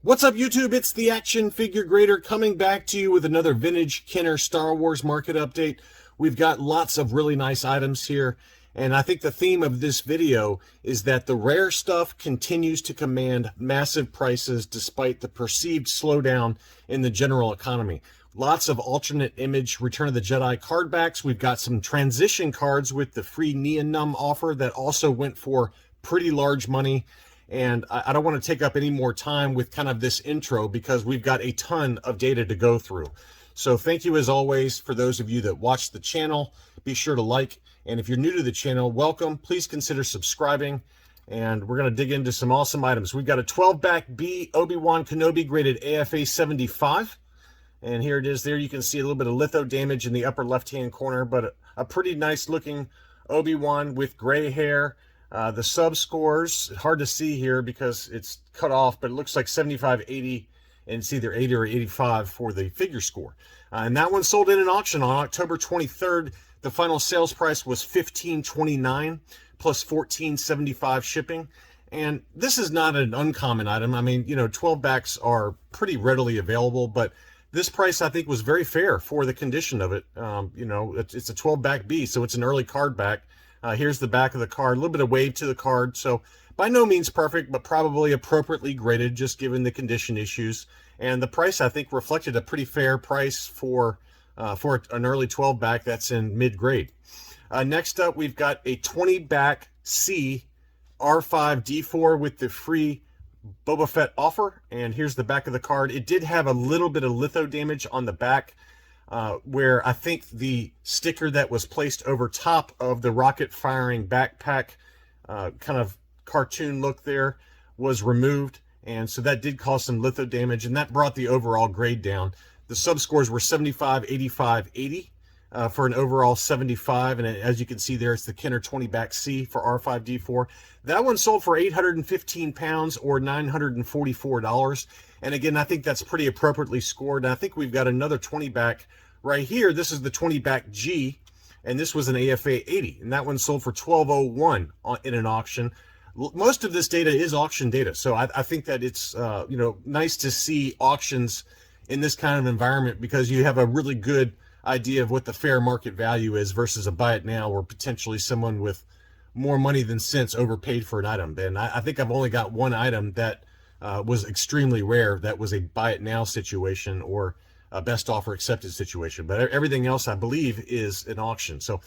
What's up, YouTube? It's the Action Figure Grader coming back to you with another vintage Kenner Star Wars market update. We've got lots of really nice items here, and I think the theme of this video is that the rare stuff continues to command massive prices despite the perceived slowdown in the general economy. Lots of alternate image Return of the Jedi card backs. We've got some transition cards with the free Neonum offer that also went for pretty large money. And I don't want to take up any more time with kind of this intro because we've got a ton of data to go through. So thank you as always for those of you that watch the channel. Be sure to like, and if you're new to the channel, welcome. Please consider subscribing, and we're going to dig into some awesome items. We've got a 12-back B Obi-Wan Kenobi graded AFA 75. And here it is there. You can see a little bit of litho damage in the upper left-hand corner, but a pretty nice looking Obi-Wan with gray hair. The sub scores, hard to see here because it's cut off, but it looks like 75, 80, and it's either 80 or 85 for the figure score. And that one sold in an auction on October 23rd. The final sales price was $15.29 plus $14.75 shipping. And this is not an uncommon item. I mean, you know, 12 backs are pretty readily available, but this price I think was very fair for the condition of it. You know, it's a 12 back B, so it's an early card back. Here's the back of the card, a little bit of wave to the card. So by no means perfect, but probably appropriately graded just given the condition issues. And the price, I think, reflected a pretty fair price for an early 12 back that's in mid-grade. Next up, we've got a 20 back C R5D4 with the free Boba Fett offer. And here's the back of the card. It did have a little bit of litho damage on the back, where I think the sticker that was placed over top of the rocket firing backpack kind of cartoon look there was removed, and so that did cause some litho damage, and that brought the overall grade down. The sub scores were 75, 85, 80 for an overall 75, and as you can see there, it's the Kenner 20 back C for R5D4. That one sold for 815 pounds or $944. And again, I think that's pretty appropriately scored. And I think we've got another 20 back right here. This is the 20 back G, and this was an AFA 80, and that one sold for $12.01 in an auction. Most of this data is auction data, so I think that it's you know, nice to see auctions in this kind of environment because you have a really good idea of what the fair market value is versus a buy it now, where potentially someone with more money than sense overpaid for an item. And I think I've only got one item that was extremely rare that was a buy it now situation or a best offer accepted situation, but everything else I believe is an auction. So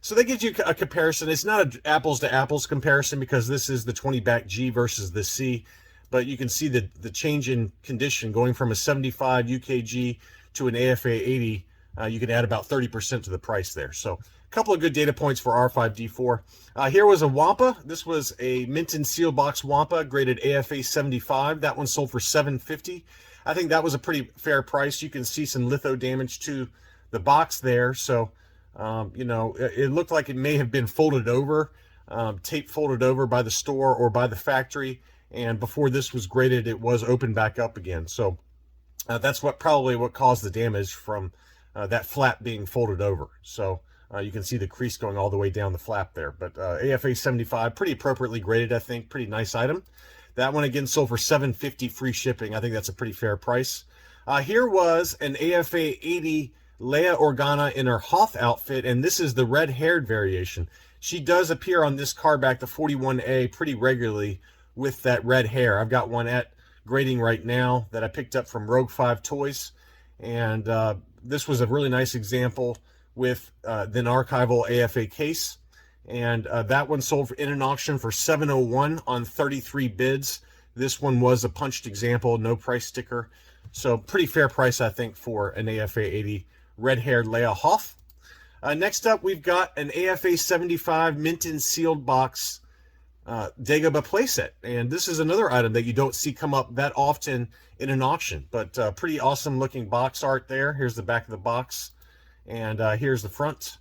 that gives you a comparison. It's not an apples to apples comparison because this is the 20 back G versus the C, but you can see the change in condition going from a 75 UKG to an AFA 80. You can add about 30% to the price there. So a couple of good data points for R5D4. Here was a Wampa. This was a mint and seal box Wampa graded AFA 75. That one sold for $750. I think that was a pretty fair price. You can see some litho damage to the box there. So, you know, it looked like it may have been folded over, tape folded over by the store or by the factory. And before this was graded, it was opened back up again. So that's probably what caused the damage from that flap being folded over. So you can see the crease going all the way down the flap there. But AFA 75, pretty appropriately graded, I think. Pretty nice item. That one again sold for $750 free shipping. I think that's a pretty fair price. Here was an AFA 80 Leia Organa in her Hoth outfit, and this is the red-haired variation. She does appear on this card back, the 41A, pretty regularly with that red hair. I've got one at grading right now that I picked up from Rogue 5 Toys, and this was a really nice example with the archival AFA case. And that one sold in an auction for $701 on 33 bids. This one was a punched example, no price sticker. So pretty fair price, I think, for an AFA 80 red-haired Leia Hoth. Next up, we've got an AFA 75 mint and sealed box Dagobah playset. And this is another item that you don't see come up that often in an auction. But pretty awesome looking box art there. Here's the back of the box. And here's the front.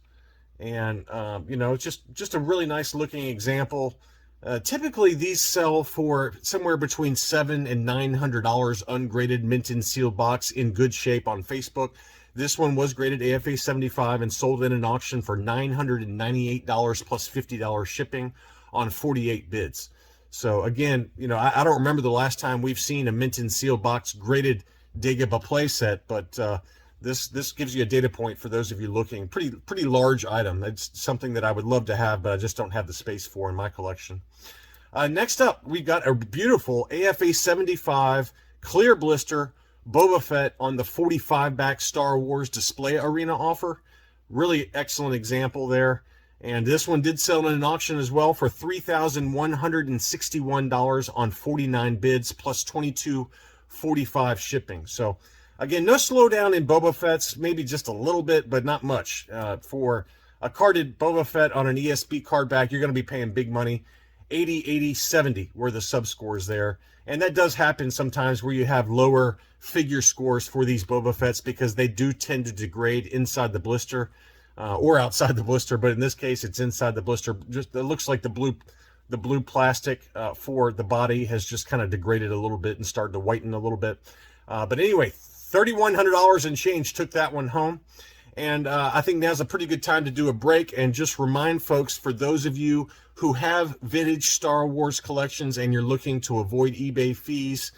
And, you know, it's just a really nice looking example. Typically, these sell for somewhere between $700 and $900 ungraded mint and sealed box in good shape on Facebook. This one was graded AFA 75 and sold in an auction for $998 plus $50 shipping on 48 bids. So again, you know, I don't remember the last time we've seen a mint and seal box graded Dagobah playset, but this gives you a data point for those of you looking. Pretty large item. It's something that I would love to have, but I just don't have the space for in my collection. Next up, we've got a beautiful AFA 75 clear blister Boba Fett on the 45 back Star Wars display arena offer. Really excellent example there. And this one did sell in an auction as well for $3,161 on 49 bids plus $22.45 shipping. So again, no slowdown in Boba Fett's, maybe just a little bit, but not much. For a carded Boba Fett on an ESB card back, you're going to be paying big money. 80, 80, 70 were the sub scores there. And that does happen sometimes where you have lower figure scores for these Boba Fetts because they do tend to degrade inside the blister or outside the blister. But in this case, it's inside the blister. Just it looks like the blue plastic for the body has just kind of degraded a little bit and started to whiten a little bit. But anyway, $3,100 and change took that one home. And I think now's a pretty good time to do a break and just remind folks, for those of you who have vintage Star Wars collections and you're looking to avoid eBay fees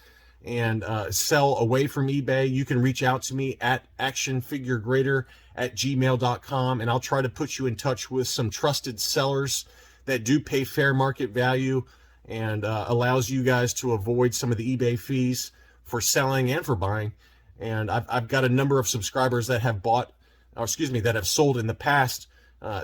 and sell away from eBay, you can reach out to me at actionfiguregrader@gmail.com, and I'll try to put you in touch with some trusted sellers that do pay fair market value and allows you guys to avoid some of the eBay fees for selling and for buying. And I've got a number of subscribers that have that have sold in the past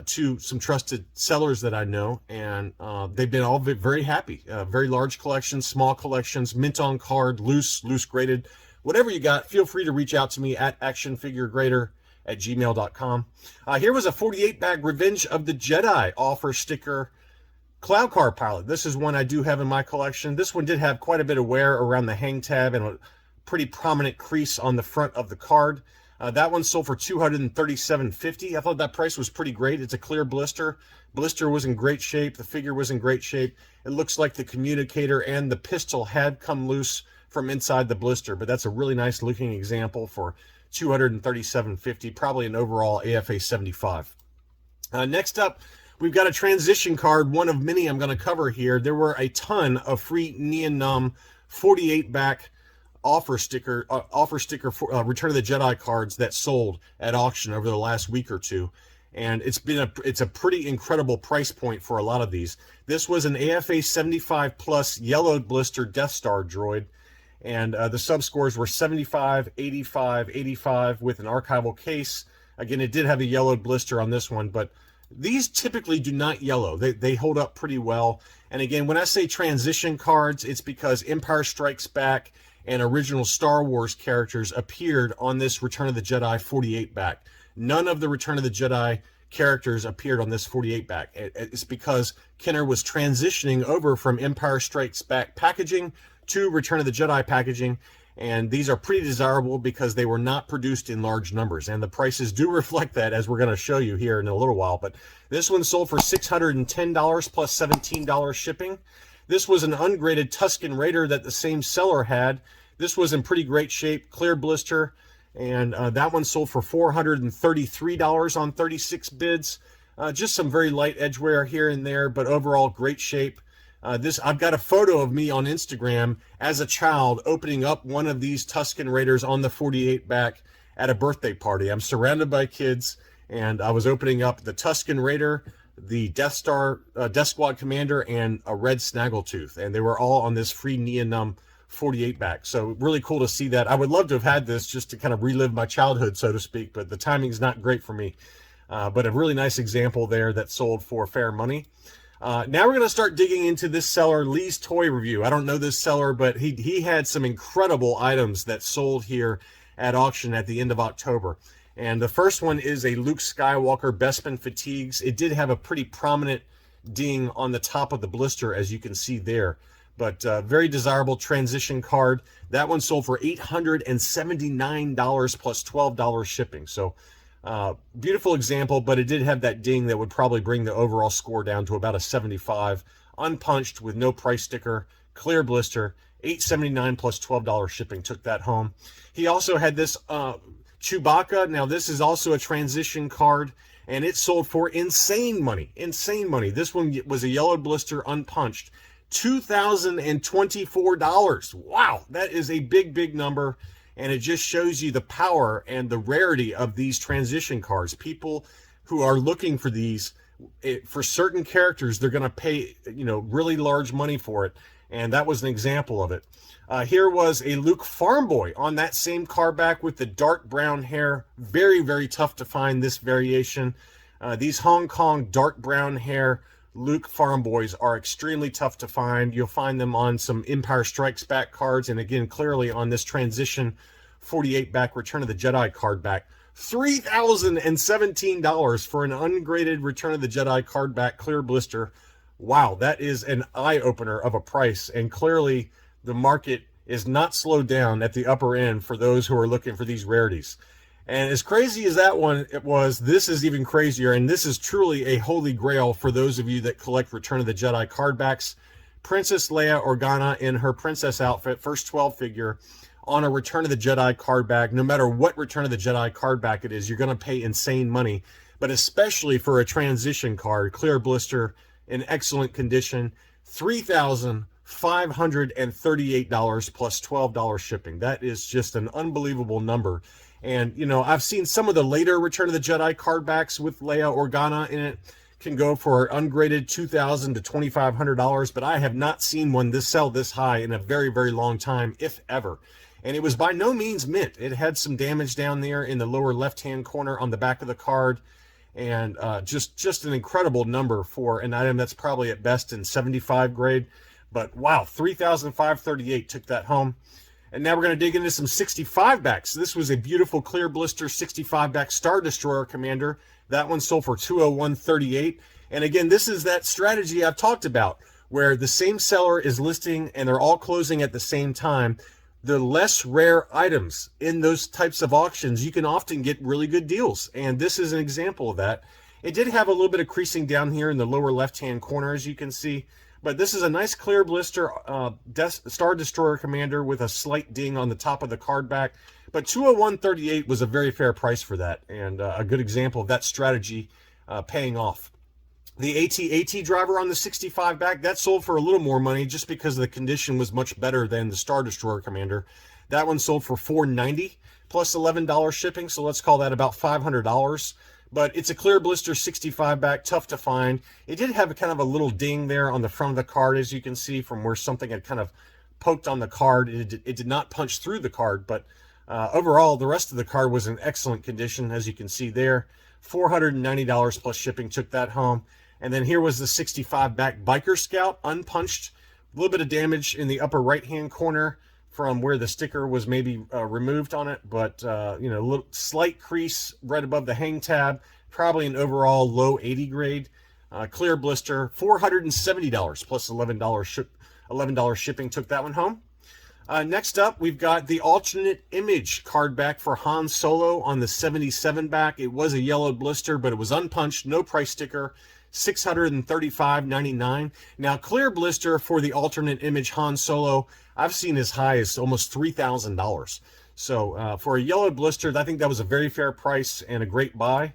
to some trusted sellers that I know, and they've been all very happy. Very large collections, small collections, mint on card, loose graded, whatever you got. Feel free to reach out to me at actionfiguregrader@gmail.com. Here was a 48 bag Revenge of the Jedi offer sticker Cloud Car Pilot. This is one I do have in my collection. This one did have quite a bit of wear around the hang tab and a pretty prominent crease on the front of the card. That one sold for $237.50. I thought that price was pretty great. It's a clear blister. Blister was in great shape. The figure was in great shape. It looks like the communicator and the pistol had come loose from inside the blister, but that's a really nice looking example for $237.50, probably an overall AFA 75. Next up, we've got a transition card, one of many I'm going to cover here. There were a ton of free Nien Nunb 48 back offer sticker for Return of the Jedi cards that sold at auction over the last week or two, and it's a pretty incredible price point for a lot of these. This was an AFA 75 plus yellowed blister Death Star droid, and the sub scores were 75, 85, 85 with an archival case. Again, it did have a yellowed blister on this one, but these typically do not yellow. They hold up pretty well. And again, when I say transition cards, it's because Empire Strikes Back and original Star Wars characters appeared on this Return of the Jedi 48 back. None of the Return of the Jedi characters appeared on this 48 back. It's because Kenner was transitioning over from Empire Strikes Back packaging to Return of the Jedi packaging, and these are pretty desirable because they were not produced in large numbers, and the prices do reflect that, as we're going to show you here in a little while. But this one sold for $610 plus $17 shipping. This was an ungraded Tusken Raider that the same seller had. This was in pretty great shape, clear blister, and that one sold for $433 on 36 bids. Just some very light edge wear here and there, but overall great shape. I've got a photo of me on Instagram as a child opening up one of these Tusken Raiders on the 48 back at a birthday party. I'm surrounded by kids, and I was opening up the Tusken Raider, the Death Star, Death Squad Commander, and a red Snaggletooth, and they were all on this free Nien Nunb 48 back. So really cool to see that. I would love to have had this just to kind of relive my childhood, so to speak, but the timing's not great for me. But a really nice example there that sold for fair money. Now we're going to start digging into this seller, Lee's Toy Review. I don't know this seller, but he had some incredible items that sold here at auction at the end of October. And the first one is a Luke Skywalker Bespin Fatigues. It did have a pretty prominent ding on the top of the blister, as you can see there. But very desirable transition card. That one sold for $879 plus $12 shipping. So beautiful example, but it did have that ding that would probably bring the overall score down to about a 75. Unpunched with no price sticker, clear blister, $879 plus $12 shipping, took that home. He also had this Chewbacca. Now this is also a transition card, and it sold for insane money. This one was a yellow blister, unpunched, $2,024. Wow, that is a big, big number. And it just shows you the power and the rarity of these transition cards. People who are looking for these, for certain characters, they're going to pay, really large money for it. And that was an example of it. Here was a Luke Farm Boy on that same card back with the dark brown hair. Very, very tough to find this variation. These Hong Kong dark brown hair Luke Farm Boys are extremely tough to find. You'll find them on some Empire Strikes Back cards, and again, clearly on this Transition 48 back Return of the Jedi card back. $3,017 for an ungraded Return of the Jedi card back clear blister. Wow, that is an eye-opener of a price, and clearly the market is not slowed down at the upper end for those who are looking for these rarities. And as crazy as that one it was, this is even crazier, and this is truly a holy grail for those of you that collect Return of the Jedi card backs. Princess Leia Organa in her princess outfit, first 12 figure, on a Return of the Jedi card back. No matter what Return of the Jedi card back it is, you're going to pay insane money, but especially for a transition card, clear blister, in excellent condition, $3,538 plus $12 shipping. That is just an unbelievable number. And, I've seen some of the later Return of the Jedi card backs with Leia Organa in it can go for ungraded $2,000 to $2,500, but I have not seen one sell this high in a very, very long time, if ever. And it was by no means mint. It had some damage down there in the lower left-hand corner on the back of the card. And just an incredible number for an item that's probably at best in 75 grade. But wow, $3,538 took that home. And now we're going to dig into some 65 backs. This was a beautiful clear blister 65 back Star Destroyer Commander. That one sold for $201.38. And again, this is that strategy I've talked about, where the same seller is listing and they're all closing at the same time. The less rare items in those types of auctions, you can often get really good deals. And this is an example of that. It did have a little bit of creasing down here in the lower left-hand corner, as you can see. But this is a nice clear blister Star Destroyer Commander with a slight ding on the top of the card back. But $201.38 was a very fair price for that, and a good example of that strategy paying off. The AT-AT driver on the 65 back, that sold for a little more money just because the condition was much better than the Star Destroyer Commander. That one sold for $490 plus $11 shipping, so let's call that about $500. But it's a clear blister 65 back, tough to find. It did have a kind of a little ding there on the front of the card, as you can see, from where something had kind of poked on the card. It did not punch through the card, but overall, the rest of the card was in excellent condition, as you can see there. $490 plus shipping took that home. And then here was the 65 back Biker Scout, unpunched. A little bit of damage in the upper right-hand corner from where the sticker was maybe removed on it, but a little slight crease right above the hang tab, probably an overall low 80 grade. Clear blister, $470 plus $11 shipping took that one home. Next up, we've got the alternate image card back for Han Solo on the 77 back. It was a yellow blister, but it was unpunched, no price sticker. $635.99. Now, clear blister for the alternate image Han Solo, I've seen as high as almost $3,000. So for a yellow blister, I think that was a very fair price and a great buy.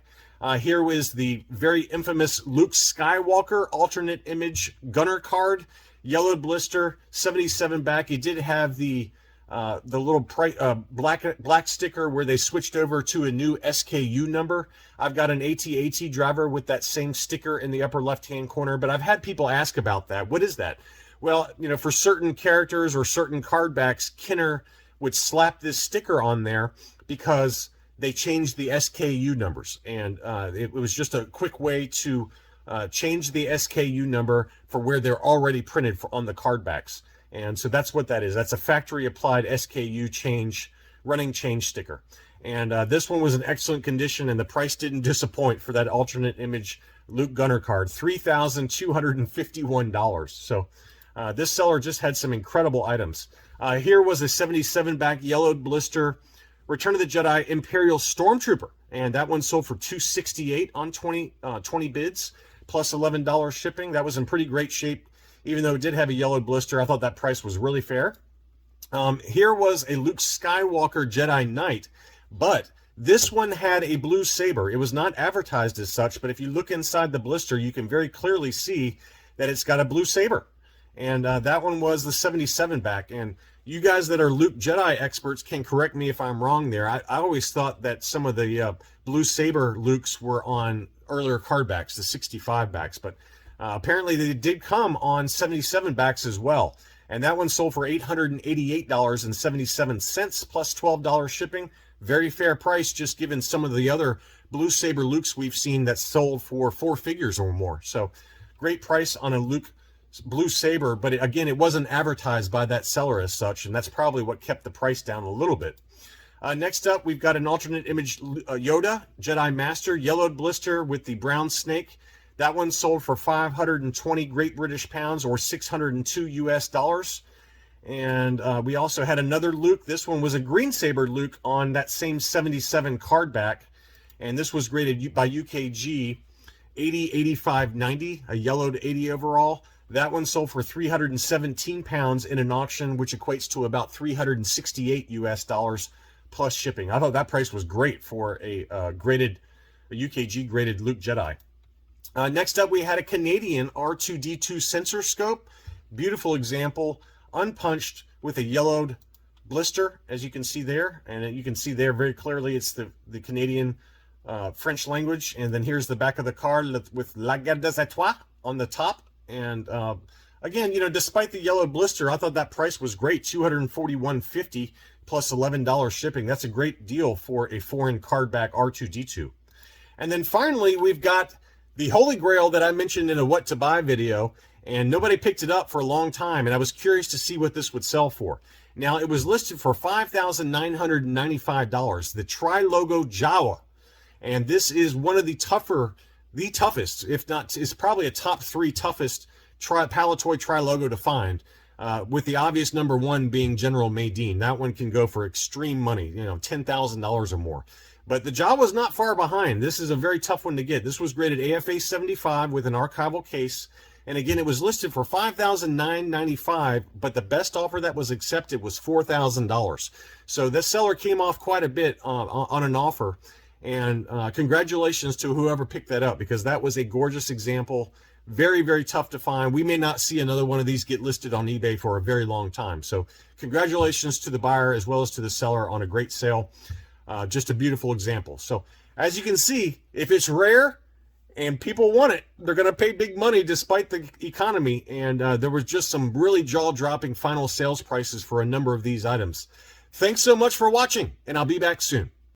Here was the very infamous Luke Skywalker alternate image gunner card, yellow blister, 77 back. He did have the little black sticker where they switched over to a new SKU number. I've got an AT-AT driver with that same sticker in the upper left-hand corner, but I've had people ask about that. What is that? Well, for certain characters or certain card backs, Kenner would slap this sticker on there because they changed the SKU numbers. And it was just a quick way to change the SKU number for where they're already printed on the card backs. And so that's what that is. That's a factory applied SKU change, running change sticker. And this one was in excellent condition, and the price didn't disappoint for that alternate image Luke Gunner card, $3,251. So this seller just had some incredible items. Here was a 77 back yellowed blister Return of the Jedi Imperial Stormtrooper, and that one sold for $268 on 20 bids plus $11 shipping. That was in pretty great shape. Even though it did have a yellow blister, I thought that price was really fair. Here was a Luke Skywalker Jedi Knight, but this one had a blue saber. It was not advertised as such, but if you look inside the blister, you can very clearly see that it's got a blue saber. And that one was the 77 back. And you guys that are Luke Jedi experts can correct me if I'm wrong there. I always thought that some of the Blue Saber Lukes were on earlier card backs, the 65 backs, but apparently they did come on 77 backs as well. And that one sold for $888.77 plus $12 shipping. Very fair price, just given some of the other Blue Saber Lukes we've seen that sold for 4 figures or more. So great price on a Luke Blue Saber, but again, it wasn't advertised by that seller as such, and that's probably what kept the price down a little bit. Next up, we've got an alternate image Yoda, Jedi Master, yellowed blister with the brown snake. That one sold for 520 Great British pounds or 602 US dollars. And we also had another Luke. This one was a green saber Luke on that same 77 card back. And this was graded by UKG 80, 85, 90, a yellowed 80 overall. That one sold for 317 pounds in an auction, which equates to about 368 US dollars plus shipping. I thought that price was great for a UKG graded Luke Jedi. Next up, we had a Canadian R2-D2 sensor scope. Beautiful example, unpunched with a yellowed blister, as you can see there. And you can see there very clearly it's the Canadian French language. And then here's the back of the card with La Guerre des Étoiles on the top. And again, you know, despite the yellow blister, I thought that price was great, $241.50 plus $11 shipping. That's a great deal for a foreign cardback R2-D2. And then finally, we've got the Holy Grail that I mentioned in a What to Buy video, and nobody picked it up for a long time, and I was curious to see what this would sell for. Now, it was listed for $5,995, the Tri-Logo Jawa, and this is one of the toughest, if not, is probably a top 3 toughest Palitoy Tri-Logo to find, with the obvious number 1 being General Madine. That one can go for extreme money, you know, $10,000 or more. But the Jawa's not far behind. This is a very tough one to get. This was graded AFA 75 with an archival case. And again, it was listed for $5,995, but the best offer that was accepted was $4,000. So this seller came off quite a bit on an offer. And congratulations to whoever picked that up, because that was a gorgeous example. Very, very tough to find. We may not see another one of these get listed on eBay for a very long time. So congratulations to the buyer as well as to the seller on a great sale. Just a beautiful example. So as you can see, if it's rare and people want it, they're going to pay big money despite the economy. And there was just some really jaw-dropping final sales prices for a number of these items. Thanks so much for watching, and I'll be back soon.